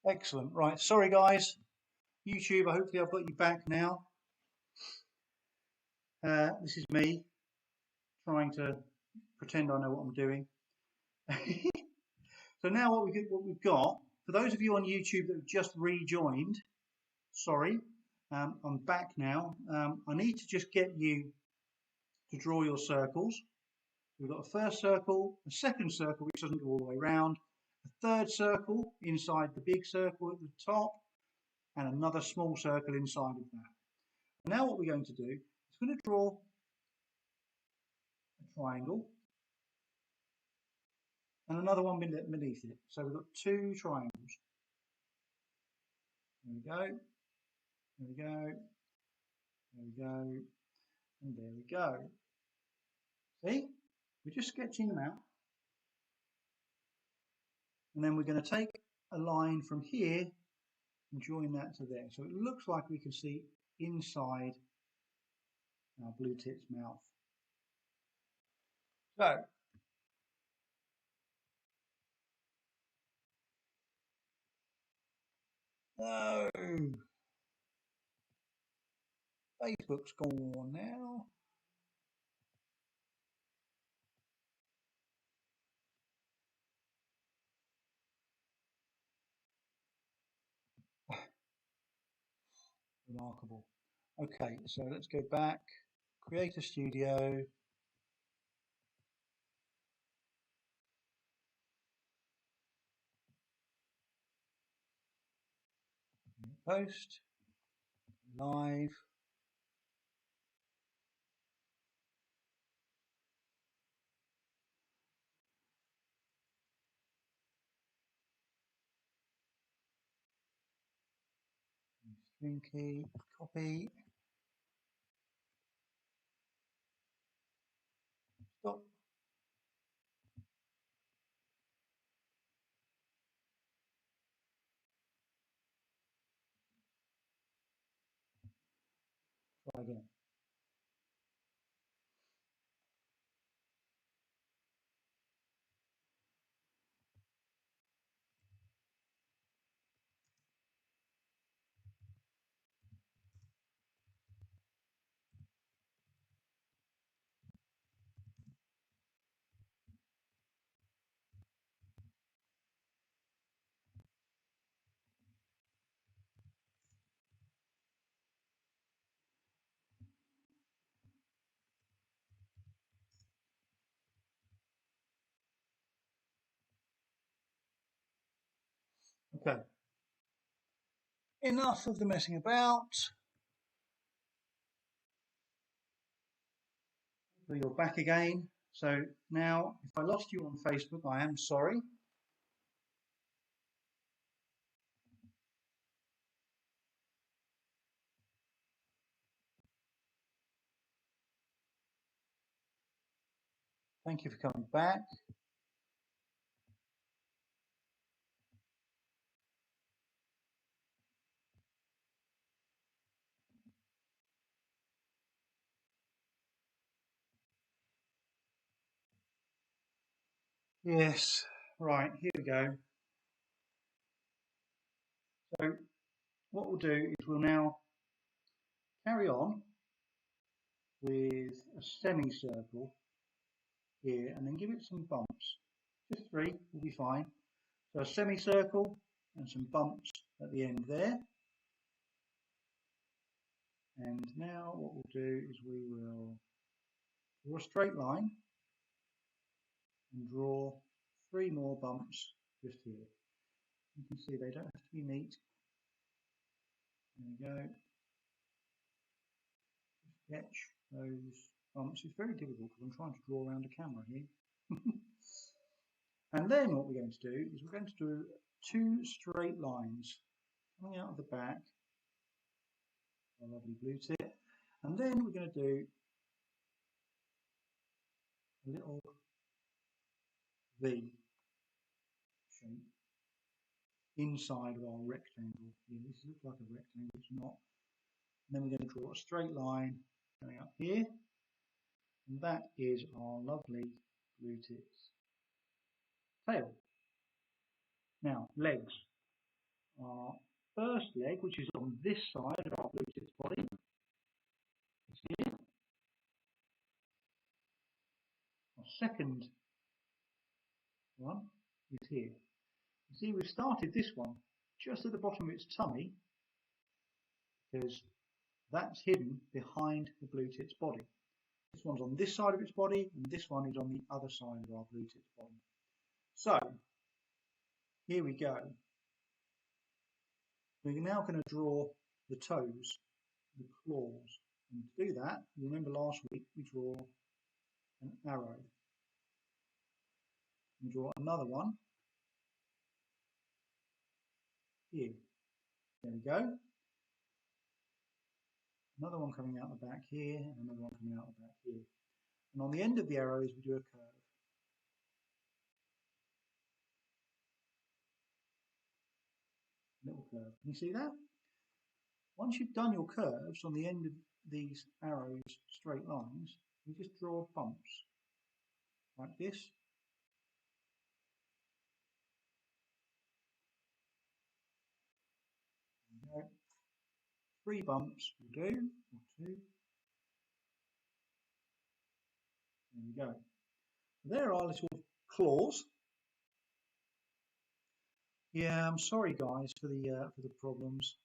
Excellent. Right. Sorry, guys. YouTube, hopefully I've got you back now. This is me trying to pretend I know what I'm doing. So now what we've got, for those of you on YouTube that have just rejoined, sorry, I'm back now. I need to just get you to draw your circles. We've got a first circle, a second circle which doesn't go all the way around, a third circle inside the big circle at the top, and another small circle inside of that. Now what we're going to do is we're going to draw a triangle and another one beneath it. So we've got two triangles. There we go, there we go, there we go, and there we go. See? We're just sketching them out. And then we're going to take a line from here and join that to there. So it looks like we can see inside our blue tit's mouth. So oh, Facebook's gone now. Remarkable. Okay, so let's go back, create a studio. Post, live. String key, copy. Stop. Try again. Okay. Enough of the messing about. You're back again. So now, if I lost you on Facebook, I am sorry. Thank you for coming back. Yes, right, here we go. So what we'll do is we'll now carry on with a semicircle here and then give it some bumps. Just 3 will be fine. So a semicircle and some bumps at the end there. And now what we'll do is we will draw a straight line and draw 3 more bumps just here. You can see they don't have to be neat. There we go. Sketch those bumps. It's very difficult because I'm trying to draw around a camera here. And then what we're going to do is we're going to do 2 straight lines coming out of the back. Our lovely blue tit. And then we're going to do a little V shape inside of our rectangle. Yeah, this looks like a rectangle, it's not. And then we're going to draw a straight line going up here. And that is our lovely blue tit's tail. Now, legs. our first leg, which is on this side of our blue tit's body, is here. Our second one is here. You see, we've started this one just at the bottom of its tummy because that's hidden behind the blue tit's body. This one's on this side of its body, and this one is on the other side of our blue tit's body. So, here we go. We're now going to draw the toes, the claws. And to do that, you remember last week we draw an arrow. We draw another one here. There we go. Another one coming out the back here, and another one coming out the back here. And on the end of the arrows, we do a curve. Little curve. Can you see that? Once you've done your curves on the end of these arrows, straight lines, you just draw bumps like this. There we go. 3 bumps will do, or 2. There we go. There are little claws. Yeah, I'm sorry guys for the problems.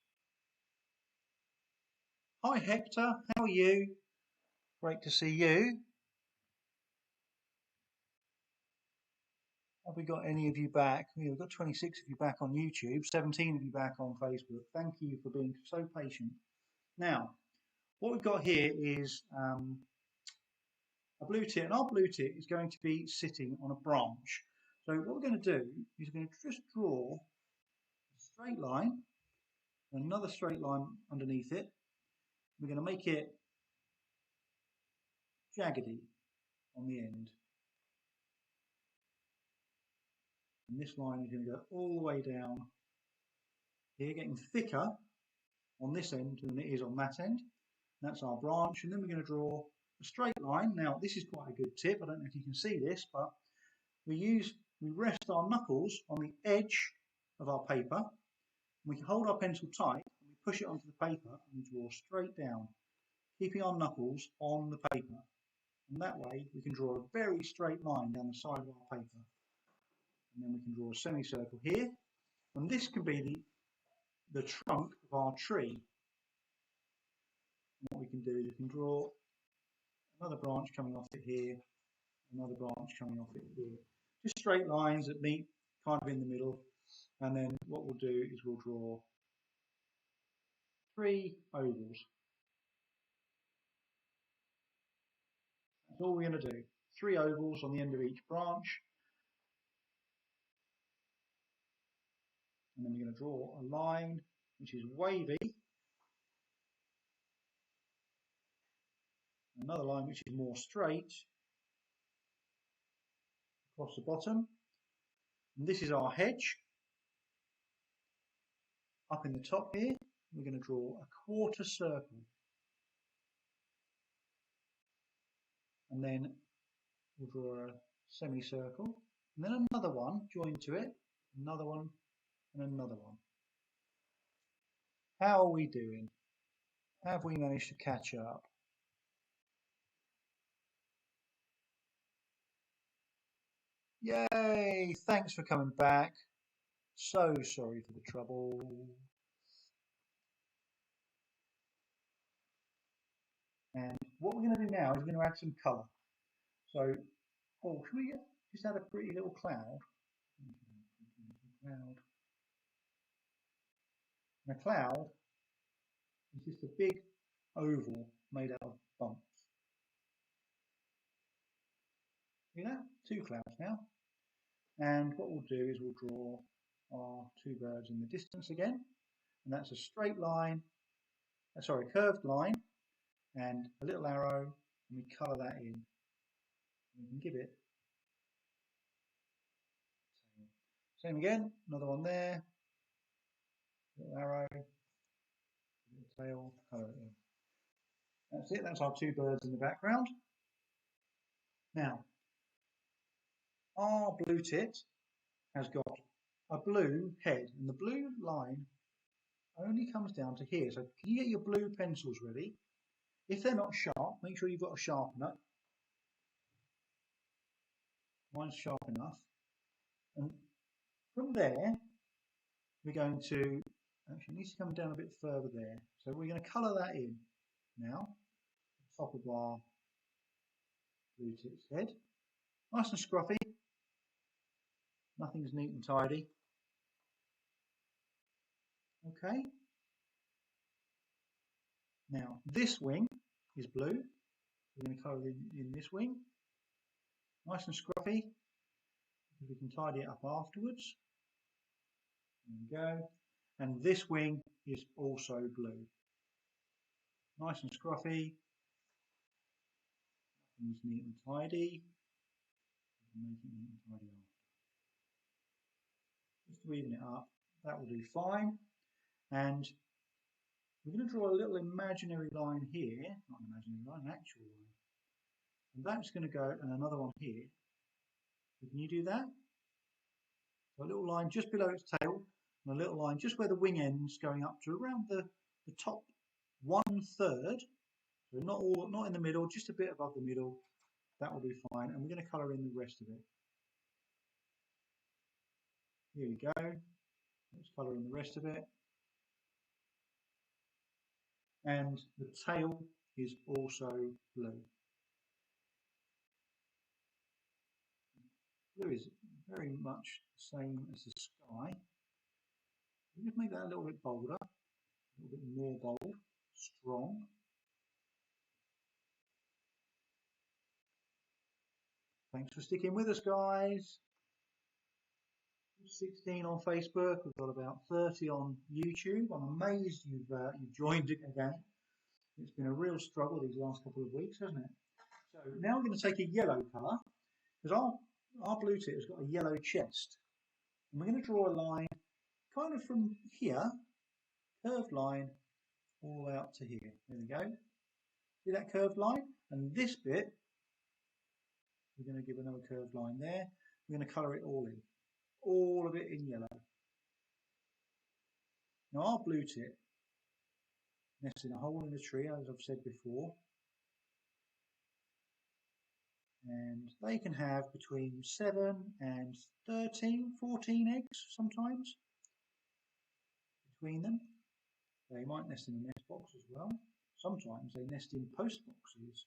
Hi Hector, how are you? Great to see you. Have we got any of you back? We've got 26 of you back on YouTube, 17 of you back on Facebook. Thank you for being so patient. Now, what we've got here is a blue tit, and our blue tit is going to be sitting on a branch. So what we're going to do is we're going to just draw a straight line, another straight line underneath it. We're going to make it jaggedy on the end. And this line is going to go all the way down here, getting thicker on this end than it is on that end. And that's our branch. And then we're going to draw a straight line. Now, this is quite a good tip. I don't know if you can see this, but we rest our knuckles on the edge of our paper. We can hold our pencil tight and we push it onto the paper and we draw straight down, keeping our knuckles on the paper. And that way we can draw a very straight line down the side of our paper. And then we can draw a semicircle here. And this can be the trunk of our tree. And what we can do is we can draw another branch coming off it here, another branch coming off it here. Just straight lines that meet kind of in the middle. And then what we'll do is we'll draw 3 ovals. That's all we're going to do. 3 ovals on the end of each branch. And then we're going to draw a line which is wavy. Another line which is more straight across the bottom. And this is our hedge. Up in the top here, we're going to draw a quarter circle. And then we'll draw a semicircle. And then another one joined to it, another one, and another one. How are we doing? Have we managed to catch up? Yay! Thanks for coming back. So sorry for the trouble. And what we're going to do now is we're going to add some colour. So, oh, should we just add a pretty little cloud? And a cloud is just a big oval made out of bumps. See that? 2 clouds now. And what we'll do is we'll draw our 2 birds in the distance again. And that's a straight line, sorry, a curved line, and a little arrow, and we colour that in. We can give it same again, another one there, little arrow, little tail, colour it in. That's it, that's our 2 birds in the background. Now, our blue tit has got a blue head, and the blue line only comes down to here. So can you get your blue pencils ready? If they're not sharp, make sure you've got a sharpener. Mine's sharp enough. And from there, we're going to, actually it needs to come down a bit further there. So we're going to colour that in now. Top of our blue tips head. Nice and scruffy. Nothing's neat and tidy. Okay. Now this wing is blue. We're going to colour in this wing. Nice and scruffy. We can tidy it up afterwards. There we go. And this wing is also blue. Nice and scruffy. Nothing's neat and tidy. Make it neat and tidy after. Just to even it up, that will do fine. And we're going to draw a little imaginary line here, not an imaginary line, an actual line. And that's going to go, and another one here. So can you do that? So a little line just below its tail, and a little line just where the wing ends, going up to around the top 1/3. So not in the middle, just a bit above the middle. That will be fine. And we're going to colour in the rest of it. Here we go. Let's colour in the rest of it. And the tail is also blue. Blue is very much the same as the sky. We just make that a little bit bolder, a little bit more bold, strong. Thanks for sticking with us, guys. 16 on Facebook. We've got about 30 on YouTube. I'm amazed you've joined again. It's been a real struggle these last couple of weeks, hasn't it? So now we're going to take a yellow colour, because our blue tip has got a yellow chest. And we're going to draw a line kind of from here, curved line, all the way up to here. There we go. See that curved line? And this bit, we're going to give another curved line there. We're going to colour it all in. All of it in yellow. Now our blue tip nests in a hole in the tree, as I've said before. And they can have between 7 and 13, 14 eggs sometimes between them. They might nest in a nest box as well. Sometimes they nest in post boxes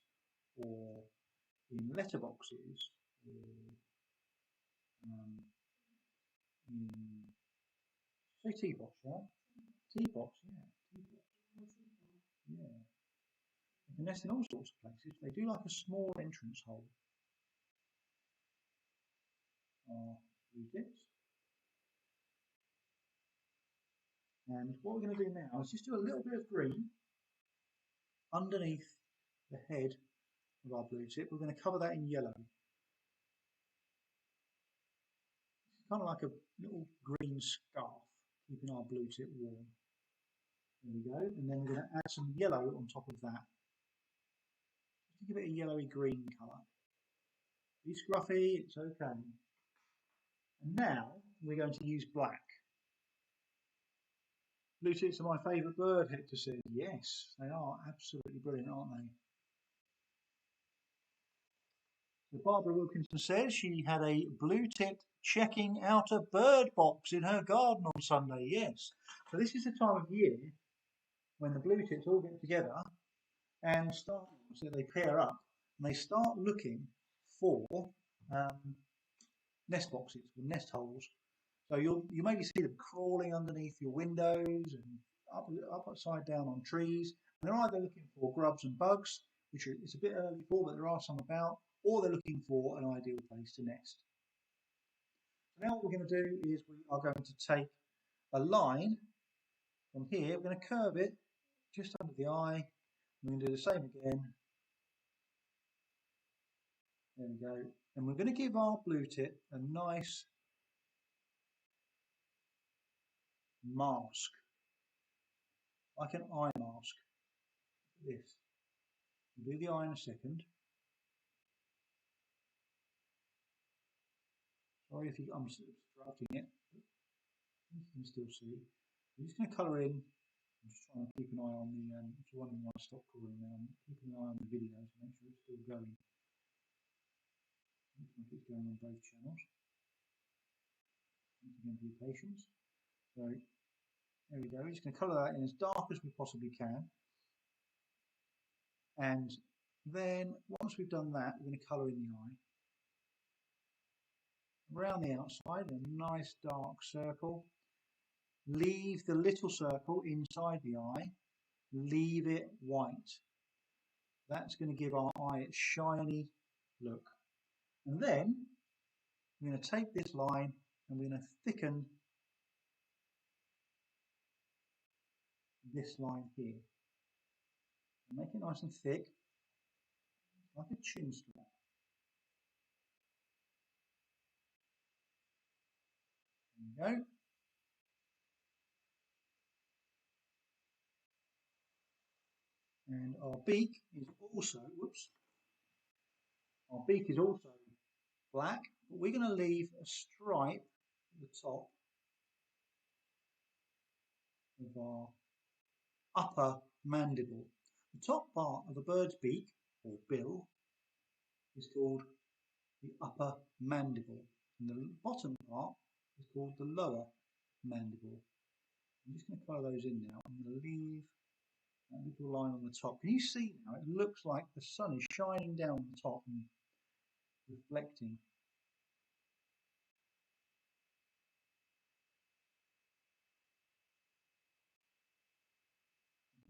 or in letter boxes or say teapot, yeah? Teapots, yeah. Yeah. They can nest in all sorts of places. They do like a small entrance hole. Blue tips. And what we're going to do now is just do a little bit of green underneath the head of our blue tip. We're going to cover that in yellow. It's kind of like a little green scarf, keeping our blue tip warm. There we go. And then we're going to add some yellow on top of that, just to give it a yellowy green colour. Be scruffy, it's okay. And now we're going to use black. Blue tips are my favourite bird, Hector said. Yes, they are absolutely brilliant, aren't they? So Barbara Wilkinson says she had a blue tip checking out a bird box in her garden on Sunday. Yes. So this is the time of year when the blue tips all get together and start, so they pair up and they start looking for nest boxes, or nest holes. So you maybe see them crawling underneath your windows and upside down on trees. And they're either looking for grubs and bugs, which it's a bit early for, but there are some about, or they're looking for an ideal place to nest. So now what we're going to do is we are going to take a line from here. We're going to curve it just under the eye. We're going to do the same again. There we go. And we're going to give our blue tip a nice mask, like an eye mask. Look at this. We'll do the eye in a second. Sorry if I'm obstructing it. can still see. I'm just going to colour in. I'm just trying to keep an eye on the, if you're wondering why I stopped calling now, I'm keeping an eye on the video to make sure it's still going. Looks like it's going on both channels. Thanks again for your patience. So there we go. We're just going to colour that in as dark as we possibly can. And then once we've done that, we're going to colour in the eye. Around the outside, a nice dark circle. Leave the little circle inside the eye. Leave it white. That's going to give our eye its shiny look. And then we're going to take this line and we're going to thicken this line here. Make it nice and thick, like a chin strap. There we go. And our beak is also, our beak is also black, but we're going to leave a stripe at the top of our upper mandible. The top part of a bird's beak, or bill, is called the upper mandible, and the bottom part is called the lower mandible. I'm just going to colour those in now. I'm going to leave that little line on the top. Can you see now? It looks like the sun is shining down the top and reflecting.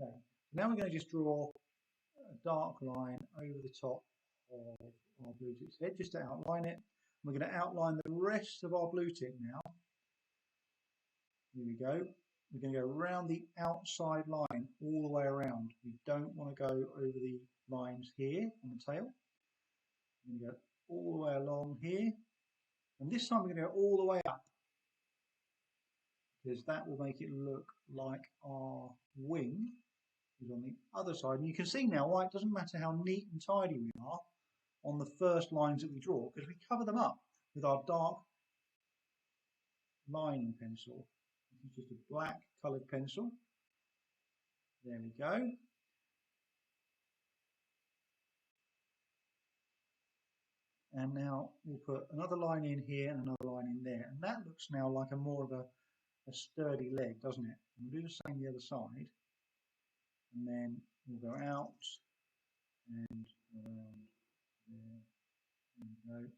Okay, now we're going to just draw a dark line over the top of our blue tip's head, just to outline it. We're going to outline the rest of our blue tip now. Here we go. We're going to go around the outside line all the way around. We don't want to go over the lines here on the tail. We're going to go all the way along here. And this time we're going to go all the way up, because that will make it look like our wing is on the other side. And you can see now why it doesn't matter how neat and tidy we are on the first lines that we draw, because we cover them up with our dark lining pencil. This is just a black coloured pencil. There we go. And now we'll put another line in here and another line in there. And that looks now like a more of a sturdy leg, doesn't it? And we'll do the same the other side. And then we'll go out and around there. There we go.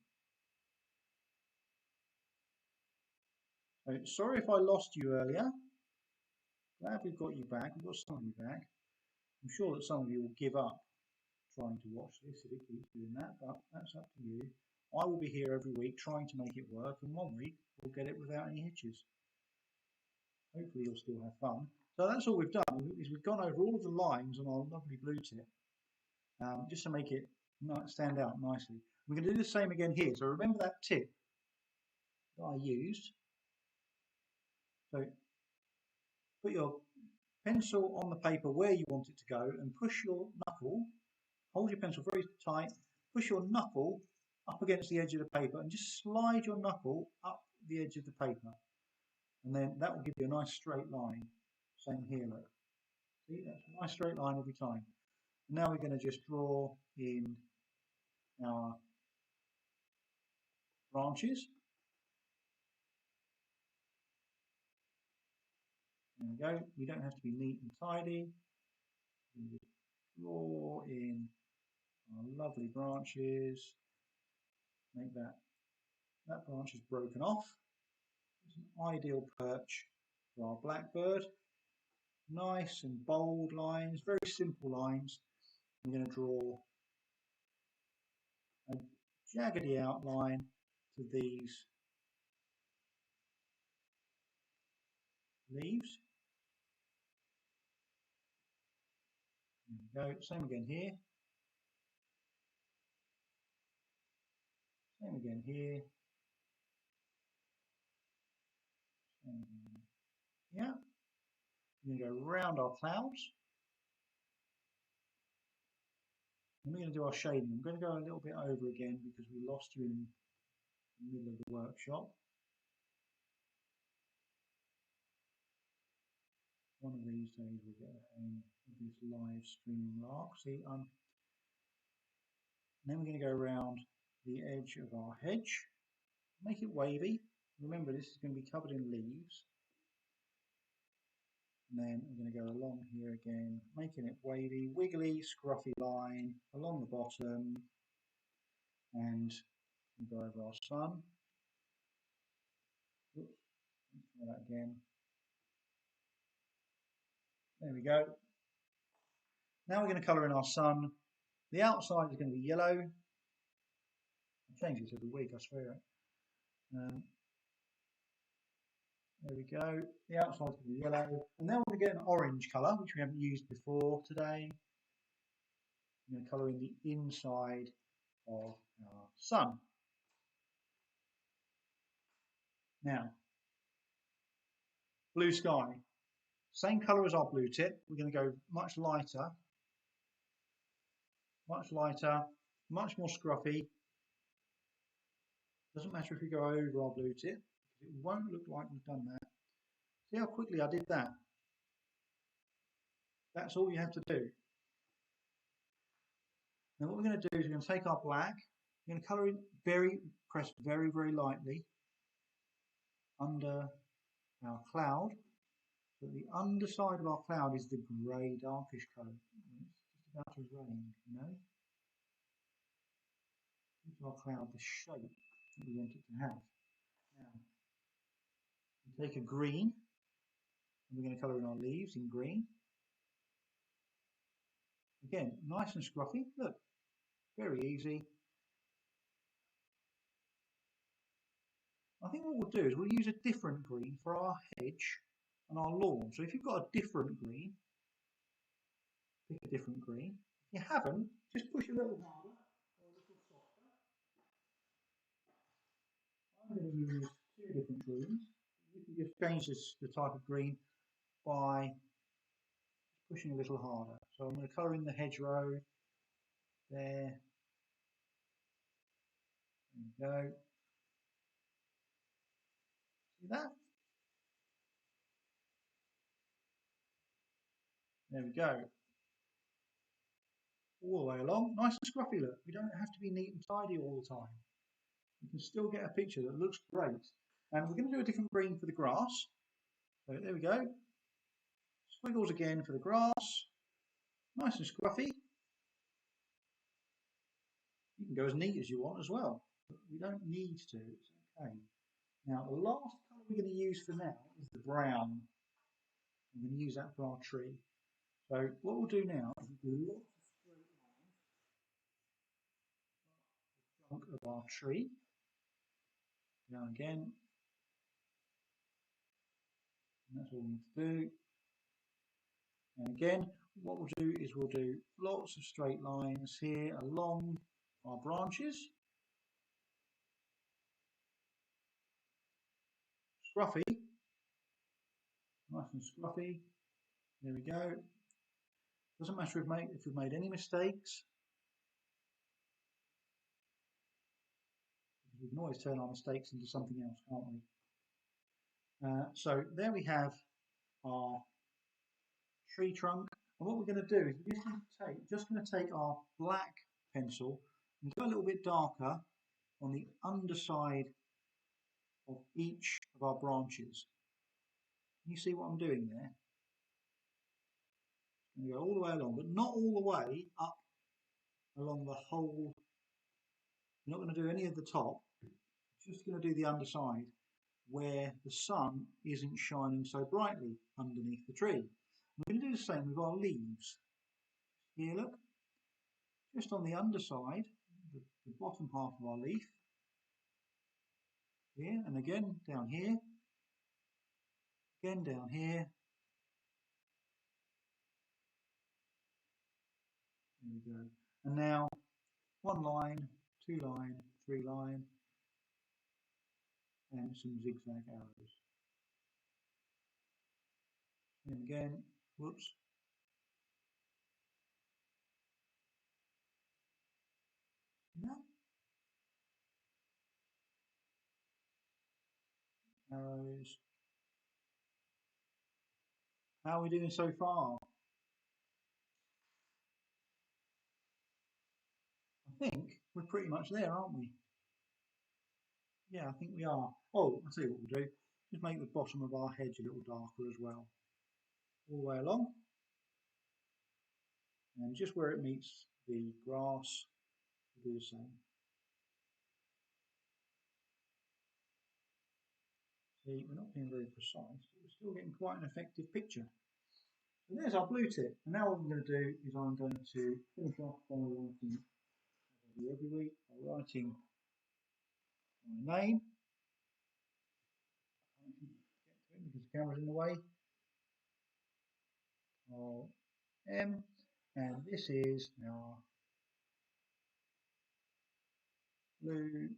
So, sorry if I lost you earlier. Glad we've got you back. We've got some of you back. I'm sure that some of you will give up trying to watch this if it keeps doing that, but that's up to you. I will be here every week trying to make it work, and one week we'll get it without any hitches. Hopefully you'll still have fun. So that's all we've done, is we've gone over all of the lines on our lovely blue tip, just to make it stand out nicely. We're going to do the same again here. So remember that tip that I used. So put your pencil on the paper where you want it to go and push your knuckle, hold your pencil very tight, push your knuckle up against the edge of the paper and just slide your knuckle up the edge of the paper. And then that will give you a nice straight line. Same here, look. See, that's a nice straight line every time. Now we're going to just draw in our branches. There we go. We don't have to be neat and tidy. We just draw in our lovely branches. Make that branch is broken off. It's an ideal perch for our blackbird. Nice and bold lines, very simple lines. I'm going to draw a jaggedy outline to these leaves. There we go. Same again here. Same again here. Same again here. We're going to go around our clouds. And we're going to do our shading. I'm going to go a little bit over again because we lost you in the middle of the workshop. one of these days we'll get the hang of this live streaming lark. See, then we're going to go around the edge of our hedge, make it wavy. Remember, this is going to be covered in leaves. And then we're going to go along here again, making it wavy, wiggly, scruffy line along the bottom, and we'll go over our sun. Oops, let's try that again. There we go. Now we're going to colour in our sun. The outside is going to be yellow. I change this every week, I swear. There we go. The outside is going to be yellow. And then we're going to get an orange colour, which we haven't used before today. I'm going to colour in the inside of our sun. Now, blue sky. Same colour as our blue tip. We're going to go much lighter, much more scruffy. Doesn't matter if we go over our blue tip, because it won't look like we've done that. See how quickly I did that? That's all you have to do. Now what we're going to do is we're going to take our black, we're going to colour in press very, very lightly under our cloud. So the underside of our cloud is the grey, darkish colour. It's just about to rain, you know. Gives our cloud the shape that we want it to have. Now, we take a green, and we're going to colour in our leaves in green. Again, nice and scruffy. Look, very easy. I think what we'll do is we'll use a different green for our hedge and our lawn. So if you've got a different green, pick a different green. If you haven't, just push a little harder or a little softer. I'm going to use 2 different greens. You can just change the type of green by pushing a little harder. So I'm going to colour in the hedgerow there. There we go. See that? There we go. All the way along, nice and scruffy look. We don't have to be neat and tidy all the time. You can still get a picture that looks great. And we're going to do a different green for the grass. So there we go. Squiggles again for the grass. Nice and scruffy. You can go as neat as you want as well, but we don't need to. It's okay. Now the last colour we're going to use for now is the brown. I'm going to use that for our tree. So what we'll do now is we'll do lots of straight lines. The trunk of our tree. Now again. And that's all we need to do. And again, what we'll do is we'll do lots of straight lines here along our branches. Scruffy. Nice and scruffy. There we go. Doesn't matter if we've made any mistakes. We can always turn our mistakes into something else, can't we? So there we have our tree trunk. And what we're going to do is we're just going to take our black pencil and go a little bit darker on the underside of each of our branches. Can you see what I'm doing there? I'm going to go all the way along, but not all the way up along the whole. We're not going to do any of the top, just going to do the underside where the sun isn't shining so brightly underneath the tree. We're going to do the same with our leaves. Here, look, just on the underside, the bottom half of our leaf. Here, and again down here. Again down here. There we go. And now 1 line, 2 line, 3 line, and some zigzag arrows. And again, whoops. No. Arrows. How are we doing so far? I think we're pretty much there, aren't we? Yeah, I think we are. Oh, I'll tell you what we'll do. Just make the bottom of our hedge a little darker as well. All the way along. And just where it meets the grass, we'll do the same. See, we're not being very precise, but we're still getting quite an effective picture. So there's our blue tip. And now what I'm going to do is I'm going to finish off by writing, as I do every week, by writing my name. I can't get to it because the camera's in the way. M, and this is our blue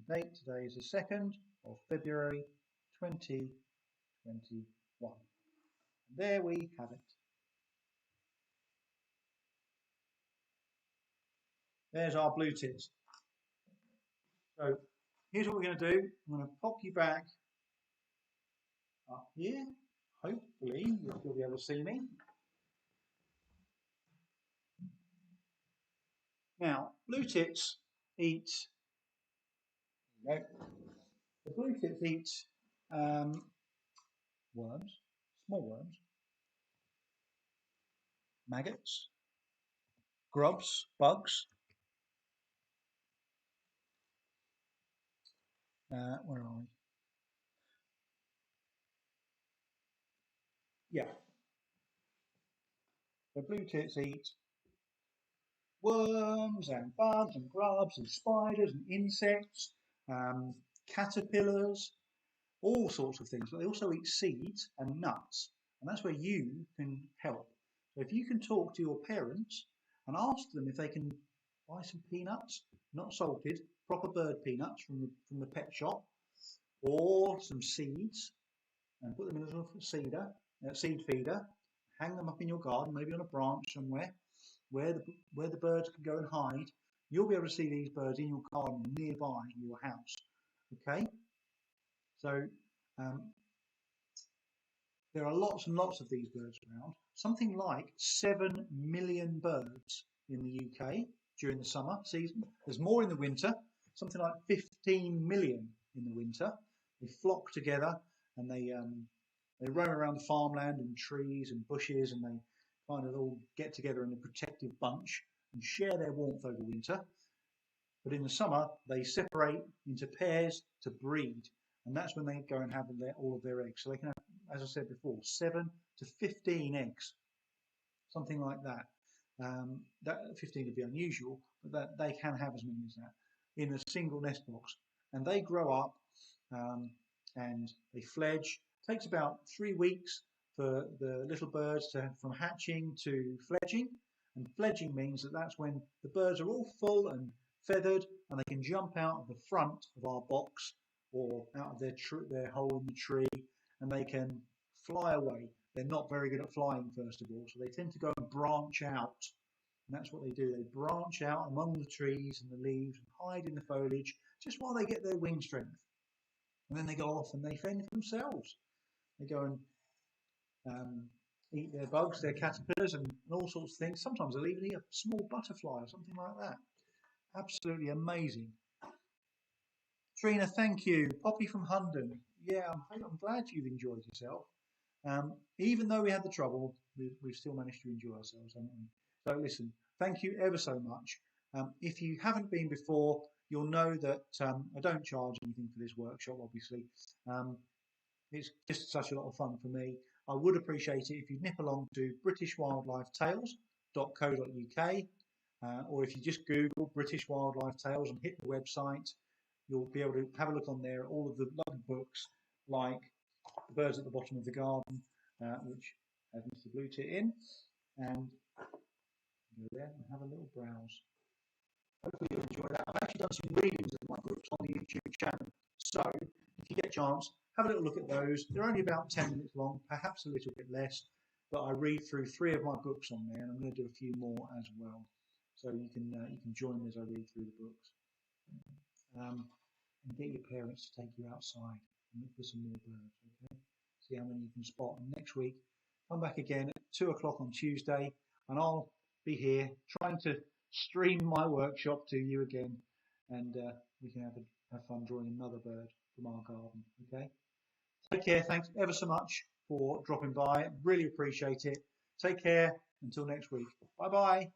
date. Today is the 2nd of February 2021. And there we have it. There's our blue tips. So here's what we're going to do. I'm going to pop you back up here. Hopefully you'll still be able to see me. Now, blue tits eat. The blue tits eat worms, small worms, maggots, grubs, bugs. Where are we? Yeah. The blue tits eat worms and bugs and grubs and spiders and insects, caterpillars, all sorts of things. But they also eat seeds and nuts, and that's where you can help. So if you can talk to your parents and ask them if they can buy some peanuts, not salted, proper bird peanuts from the pet shop, or some seeds, and put them in a little seed feeder, hang them up in your garden, maybe on a branch somewhere, where the birds can go and hide. You'll be able to see these birds in your garden nearby your house. Okay, so there are lots and lots of these birds around. Something like 7 million birds in the UK during the summer season. There's more in the winter. Something like 15 million in the winter. They flock together and they roam around the farmland and trees and bushes, and they kind of all get together in a protective bunch and share their warmth over winter. But in the summer, they separate into pairs to breed, and that's when they go and have all of their eggs. So they can have, as I said before, 7 to 15 eggs, something like that. That 15 would be unusual, but that they can have as many as that in a single nest box. And they grow up and they fledge. It takes about 3 weeks for the little birds from hatching to fledging. And fledging means that's when the birds are all full and feathered, and they can jump out of the front of our box or out of their hole in the tree, and they can fly away. They're not very good at flying, first of all, so they tend to go and branch out. And that's what they do. They branch out among the trees and the leaves and hide in the foliage just while they get their wing strength. And then they go off and they fend for themselves. They go and eat their bugs, their caterpillars, and all sorts of things. Sometimes they'll even eat a small butterfly or something like that. Absolutely amazing. Trina, thank you. Poppy from Hunden. Yeah, I'm glad you've enjoyed yourself. Even though we had the trouble, we've still managed to enjoy ourselves, haven't we? So listen, thank you ever so much. If you haven't been before, you'll know that I don't charge anything for this workshop, obviously. It's just such a lot of fun for me. I would appreciate it if you'd nip along to britishwildlifetales.co.uk, or if you just Google British Wildlife Tales and hit the website, you'll be able to have a look on there at all of the lovely books like The Birds at the Bottom of the Garden, which has Mr. Blue Tit in, and go there and have a little browse. Hopefully you'll enjoy that. I've actually done some readings of my books on the YouTube channel, so if you get a chance, have a little look at those. They're only about 10 minutes long, perhaps a little bit less, but I read through 3 of my books on there, and I'm going to do a few more as well. So you can join me as I read through the books. and get your parents to take you outside and look for some more birds, okay? See how many you can spot. And next week, come back again at 2 o'clock on Tuesday, and I'll be here trying to stream my workshop to you again, and we can have fun drawing another bird from our garden, okay? Take care. Thanks ever so much for dropping by. Really appreciate it. Take care. Until next week. Bye bye.